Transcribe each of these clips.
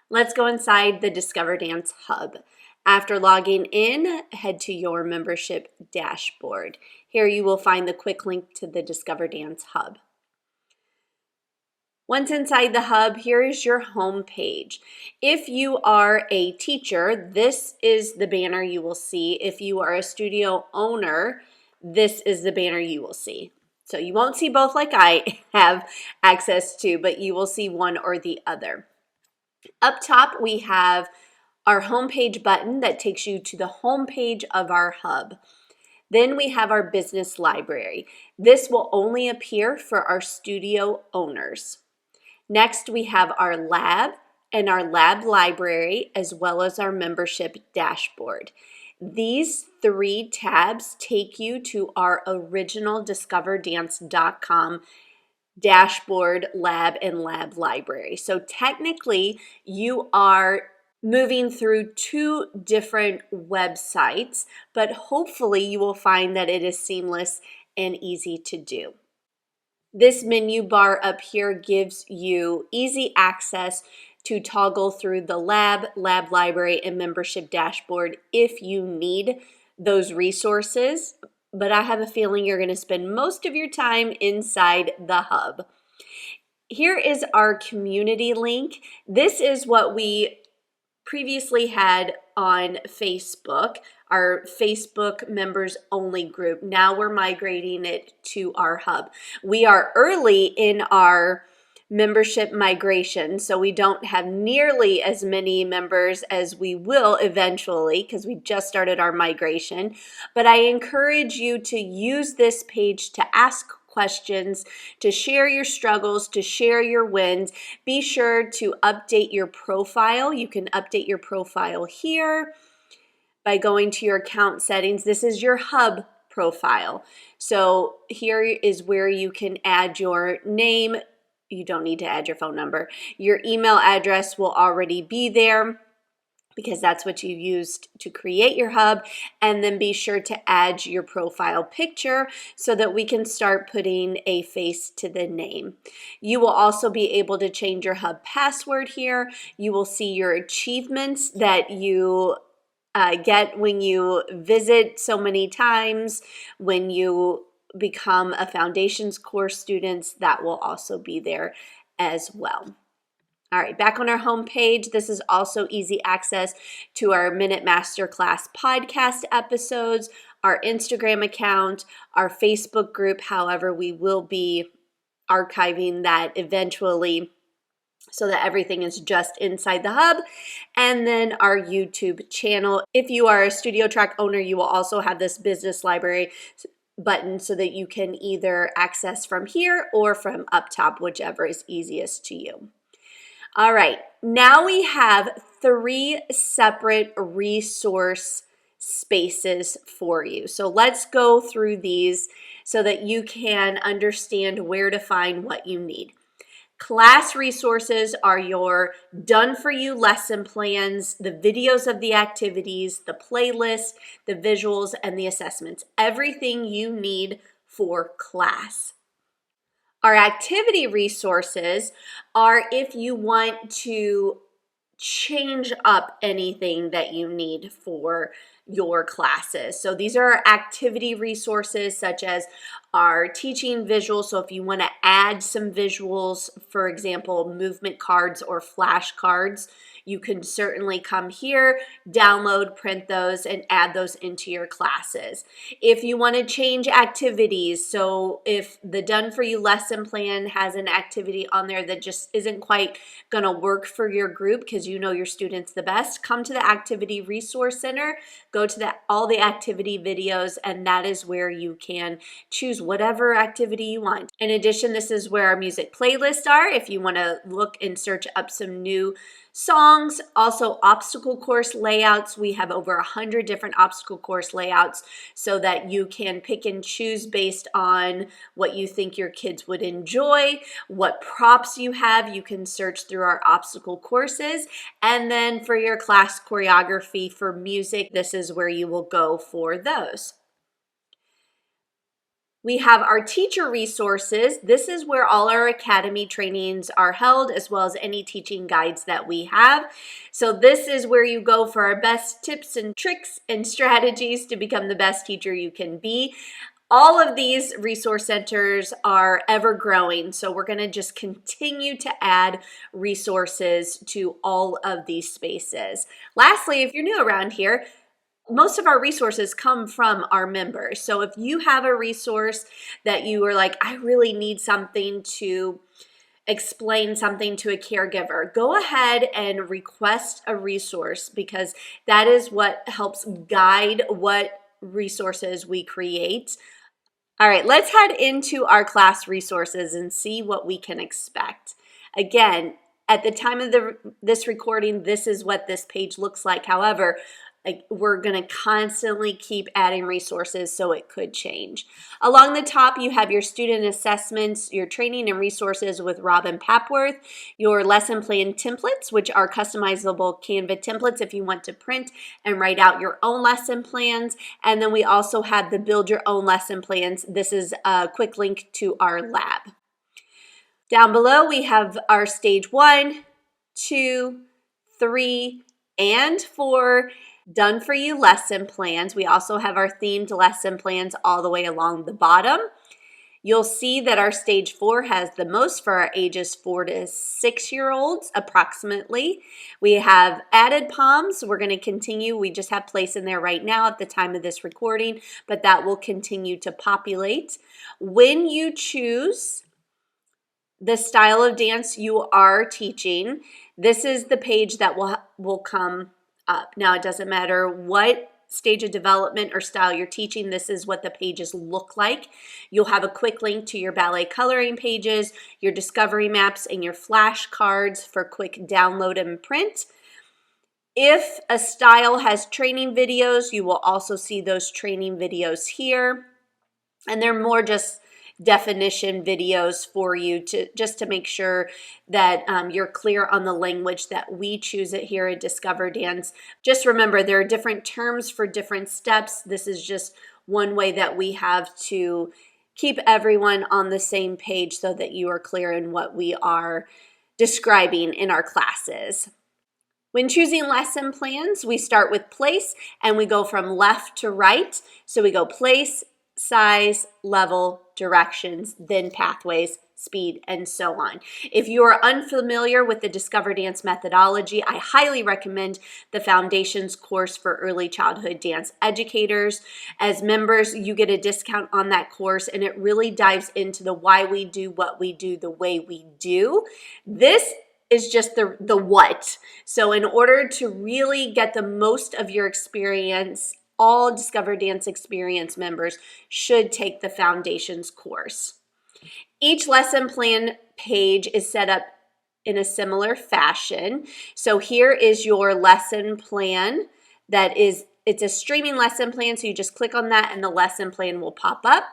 Let's go inside the DiscoverDance Hub. After logging in, head to your membership dashboard. Here you will find the quick link to the DiscoverDance Hub. Once inside the hub, here is your home page. If you are a teacher, this is the banner you will see. If you are a studio owner, this is the banner you will see. So you won't see both like I have access to, but you will see one or the other. Up top, we have our homepage button that takes you to the homepage of our hub. Then we have our business library. This will only appear for our studio owners. Next, we have our lab and our lab library, as well as our membership dashboard. These three tabs take you to our original DiscoverDance.com dashboard, lab, and lab library. So technically, you are moving through two different websites, but hopefully you will find that it is seamless and easy to do. This menu bar up here gives you easy access to toggle through the lab library, and membership dashboard if you need those resources. But I have a feeling you're going to spend most of your time inside the hub. Here is our community link. This is what we previously had on Facebook, our Facebook members only group. Now we're migrating it to our hub. We are early in our membership migration, so we don't have nearly as many members as we will eventually because we just started our migration. But I encourage you to use this page to ask questions, to share your struggles, to share your wins. Be sure to update your profile. You can update your profile here by going to your account settings. This is your hub profile. So here is where you can add your name. You don't need to add your phone number. Your email address will already be there because that's what you used to create your hub. And then be sure to add your profile picture so that we can start putting a face to the name. You will also be able to change your hub password here. You will see your achievements that you get when you visit so many times, when you become a foundations course student, that will also be there as well. All right, back on our home page, this is also easy access to our Minute Masterclass podcast episodes, our Instagram account, our Facebook group. However, we will be archiving that eventually so that everything is just inside the hub, and then our YouTube channel. If you are a studio track owner, you will also have this business library button so that you can either access from here or from up top, whichever is easiest to you. All right, now we have 3 separate resource spaces for you. So let's go through these so that you can understand where to find what you need. Class resources are your done-for-you lesson plans, the videos of the activities, the playlist, the visuals, and the assessments. Everything you need for class. Our activity resources are if you want to change up anything that you need for your classes. So these are our activity resources such as our teaching visuals. So if you want to add some visuals, for example, movement cards or flashcards, you can certainly come here, download, print those, and add those into your classes. If you want to change activities, so if the Done For You lesson plan has an activity on there that just isn't quite going to work for your group because you know your students the best, come to the Activity Resource Center, go to all the activity videos, and that is where you can choose whatever activity you want. In addition, this is where our music playlists are if you want to look and search up some new songs. Also, obstacle course layouts. We have over 100 different obstacle course layouts so that you can pick and choose based on what you think your kids would enjoy, what props you have. You can search through our obstacle courses. And then for your class choreography for music, this is where you will go for those. We have our teacher resources. This is where all our academy trainings are held, as well as any teaching guides that we have. So this is where you go for our best tips and tricks and strategies to become the best teacher you can be. All of these resource centers are ever growing, so we're going to just continue to add resources to all of these spaces. Lastly, if you're new around here, most of our resources come from our members. So if you have a resource that you are like, I really need something to explain something to a caregiver, go ahead and request a resource, because that is what helps guide what resources we create. All right, let's head into our class resources and see what we can expect. Again, at the time of this recording, this is what this page looks like. However, we're going to constantly keep adding resources, so it could change. Along the top, you have your student assessments, your training and resources with Robin Papworth, your lesson plan templates, which are customizable Canva templates if you want to print and write out your own lesson plans. And then we also have the build your own lesson plans. This is a quick link to our lab. Down below, we have our stage 1, 2, 3, and 4 done for you lesson plans. We also have our themed lesson plans all the way along the bottom. You'll see that our stage 4 has the most for our ages 4 to 6 year olds approximately. We have added palms. We're going to continue. We just have place in there right now at the time of this recording, but that will continue to populate. When you choose the style of dance you are teaching, this is the page that will come up. Now, it doesn't matter what stage of development or style you're teaching, this is what the pages look like. You'll have a quick link to your ballet coloring pages, your discovery maps, and your flashcards for quick download and print. If a style has training videos, you will also see those training videos here. And they're more just definition videos for you to make sure that you're clear on the language that we choose it here at DiscoverDance. Just remember, there are different terms for different steps. This is just one way that we have to keep everyone on the same page so that you are clear in what we are describing in our classes. When choosing lesson plans, we start with place and we go from left to right. So we go place, size, level, directions, then pathways, speed, and so on. If you are unfamiliar with the DiscoverDance methodology, I highly recommend the Foundations course for early childhood dance educators. As members, you get a discount on that course, and it really dives into the why we do what we do the way we do. This is just the what. So in order to really get the most of your experience, all DiscoverDance Experience members should take the Foundations course. Each lesson plan page is set up in a similar fashion. So here is your lesson plan it's a streaming lesson plan, so you just click on that and the lesson plan will pop up.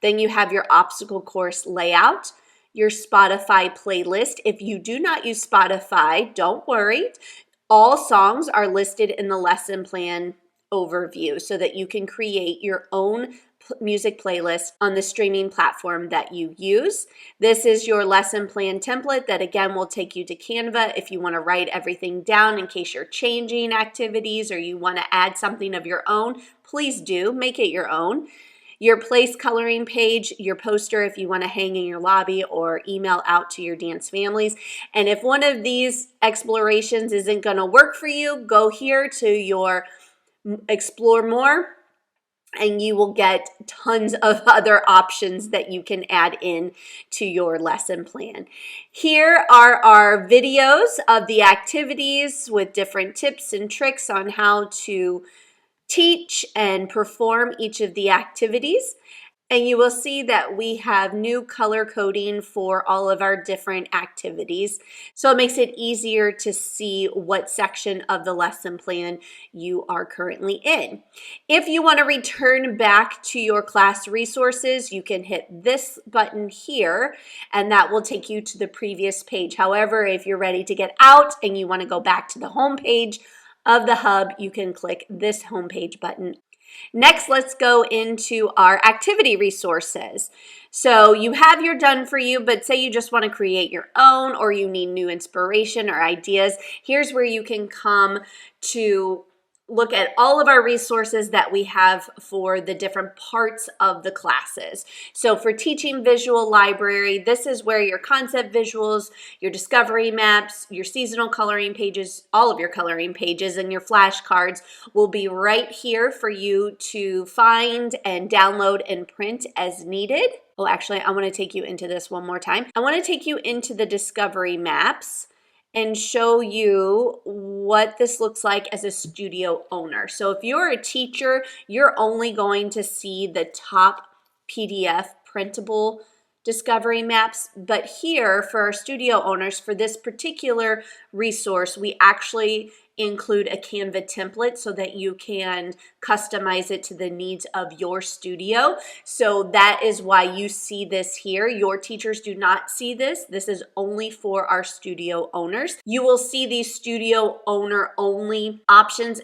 Then you have your obstacle course layout, your Spotify playlist. If you do not use Spotify, don't worry. All songs are listed in the lesson plan overview so that you can create your own music playlist on the streaming platform that you use. This is your lesson plan template that again will take you to Canva if you want to write everything down in case you're changing activities or you want to add something of your own. Please do, make it your own. Your place coloring page, your poster if you want to hang in your lobby or email out to your dance families. And if one of these explorations isn't going to work for you, go here to your Explore More, and you will get tons of other options that you can add in to your lesson plan. Here are our videos of the activities with different tips and tricks on how to teach and perform each of the activities. And you will see that we have new color coding for all of our different activities. So it makes it easier to see what section of the lesson plan you are currently in. If you want to return back to your class resources, you can hit this button here, and that will take you to the previous page. However, if you're ready to get out and you want to go back to the home page of the hub, you can click this homepage button. Next, let's go into our activity resources. So you have your done for you, but say you just want to create your own or you need new inspiration or ideas. Here's where you can come to look at all of our resources that we have for the different parts of the classes. So for teaching visual library, this is where your concept visuals, your discovery maps, your seasonal coloring pages, all of your coloring pages, and your flashcards will be right here for you to find and download and print as needed. Oh, actually, I want to take you into this one more time. I want to take you into the discovery maps and show you what this looks like as a studio owner. So if you're a teacher, you're only going to see the top PDF printable discovery maps. But here for our studio owners, for this particular resource, we actually include a Canva template so that you can customize it to the needs of your studio. So that is why you see this here. Your teachers do not see this. This is only for our studio owners. You will see these studio owner only options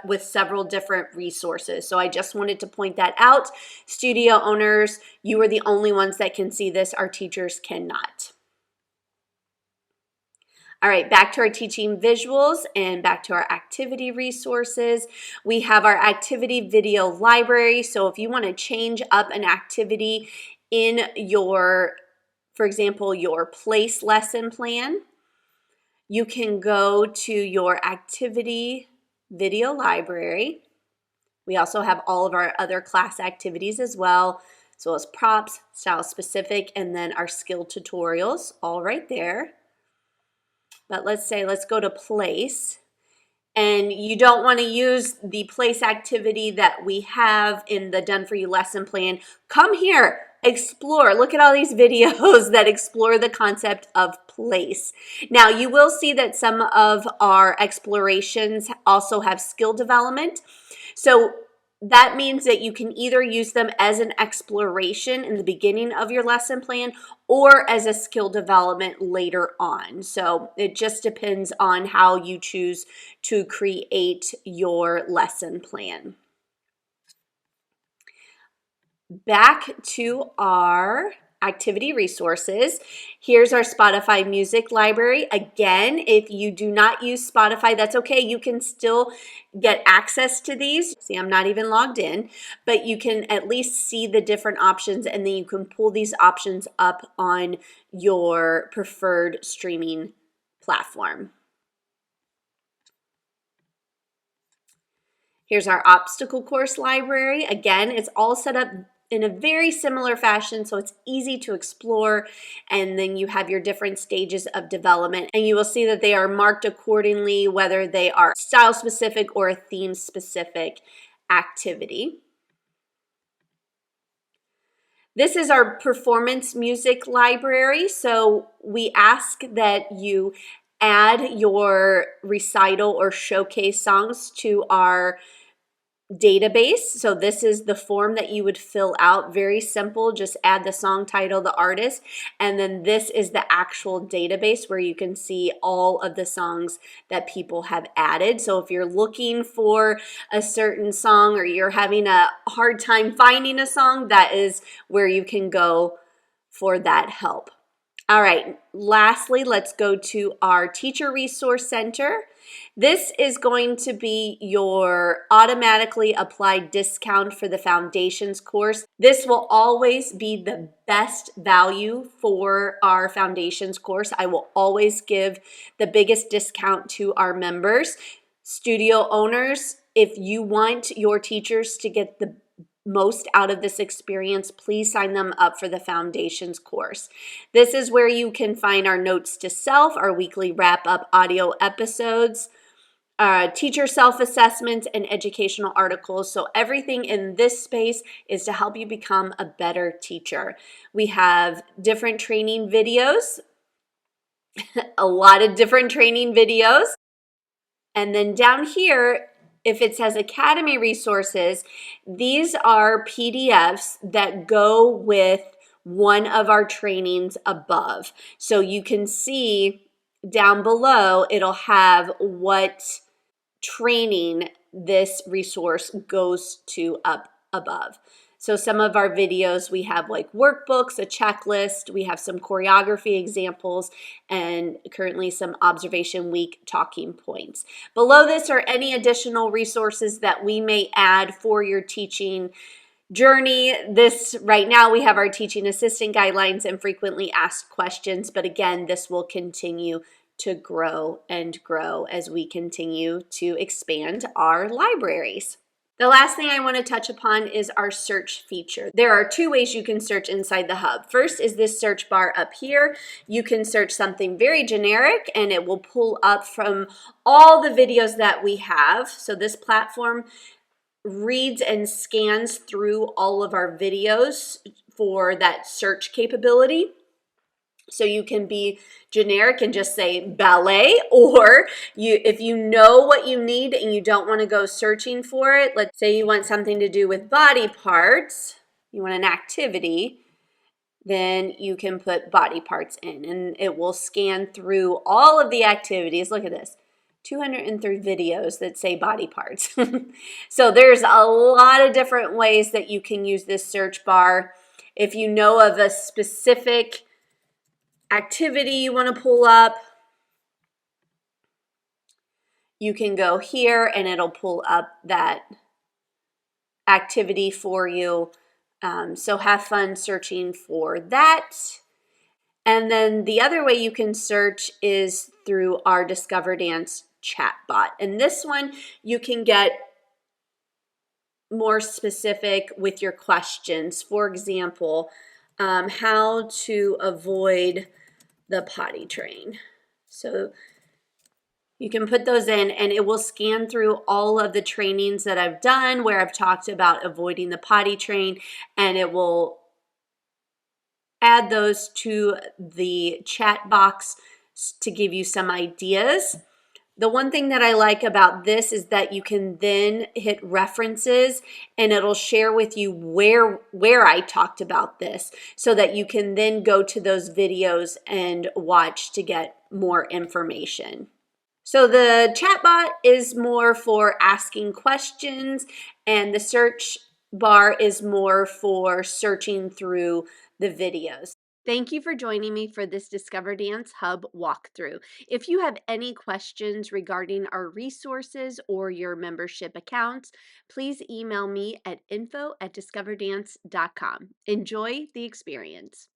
with several different resources. So I just wanted to point that out. Studio owners, you are the only ones that can see this. Our teachers cannot. All right, back to our teaching visuals and back to our activity resources. We have our activity video library. So if you want to change up an activity in your, for example, your place lesson plan, you can go to your activity video library. We also have all of our other class activities as well, as well as props, style specific, and then our skill tutorials all right there. But let's go to place, and you don't want to use the place activity that we have in the Done For You lesson plan. Come here, explore. Look at all these videos that explore the concept of place. Now, you will see that some of our explorations also have skill development. So that means that you can either use them as an exploration in the beginning of your lesson plan or as a skill development later on. So it just depends on how you choose to create your lesson plan. Back to our activity resources. Here's our Spotify music library. Again, if you do not use Spotify, that's okay. You can still get access to these. See, I'm not even logged in, but you can at least see the different options, and then you can pull these options up on your preferred streaming platform. Here's our obstacle course library. Again, it's all set up in a very similar fashion, so it's easy to explore, and then you have your different stages of development, and you will see that they are marked accordingly, whether they are style specific or a theme specific activity. This is our performance music library, so we ask that you add your recital or showcase songs to our database. So this is the form that you would fill out. Very simple. Just add the song title, the artist, and then this is the actual database where you can see all of the songs that people have added. So if you're looking for a certain song or you're having a hard time finding a song, that is where you can go for that help. All right, lastly, let's go to our Teacher Resource Center. This is going to be your automatically applied discount for the Foundations course. This will always be the best value for our Foundations course. I will always give the biggest discount to our members. Studio owners, if you want your teachers to get the most out of this experience, please sign them up for the Foundations course. This is where you can find our notes to self, our weekly wrap-up audio episodes, teacher self-assessments, and educational articles. So everything in this space is to help you become a better teacher. We have different training videos, a lot of different training videos. And then down here, if it says Academy resources, these are PDFs that go with one of our trainings above. So you can see down below, it'll have what training this resource goes to up above. So some of our videos, we have like workbooks, a checklist, we have some choreography examples, and currently some observation week talking points. Below this are any additional resources that we may add for your teaching journey. This right now we have our teaching assistant guidelines and frequently asked questions, but again, this will continue to grow and grow as we continue to expand our libraries. The last thing I want to touch upon is our search feature. There are two ways you can search inside the hub. First is this search bar up here. You can search something very generic and it will pull up from all the videos that we have. So this platform reads and scans through all of our videos for that search capability. So you can be generic and just say ballet, or if you know what you need and you don't want to go searching for it, let's say you want something to do with body parts, you want an activity, then you can put body parts in and it will scan through all of the activities. Look at this. 203 videos that say body parts. So there's a lot of different ways that you can use this search bar. If you know of a specific activity you want to pull up, you can go here and it'll pull up that activity for you. So have fun searching for that. And then the other way you can search is through our DiscoverDance chatbot. And this one you can get more specific with your questions. For example, how to avoid the potty train. So you can put those in and it will scan through all of the trainings that I've done where I've talked about avoiding the potty train, and it will add those to the chat box to give you some ideas. The one thing that I like about this is that you can then hit references and it'll share with you where I talked about this so that you can then go to those videos and watch to get more information. So the chatbot is more for asking questions and the search bar is more for searching through the videos. Thank you for joining me for this DiscoverDance Hub walkthrough. If you have any questions regarding our resources or your membership accounts, please email me at info@discoverdance.com. Enjoy the experience.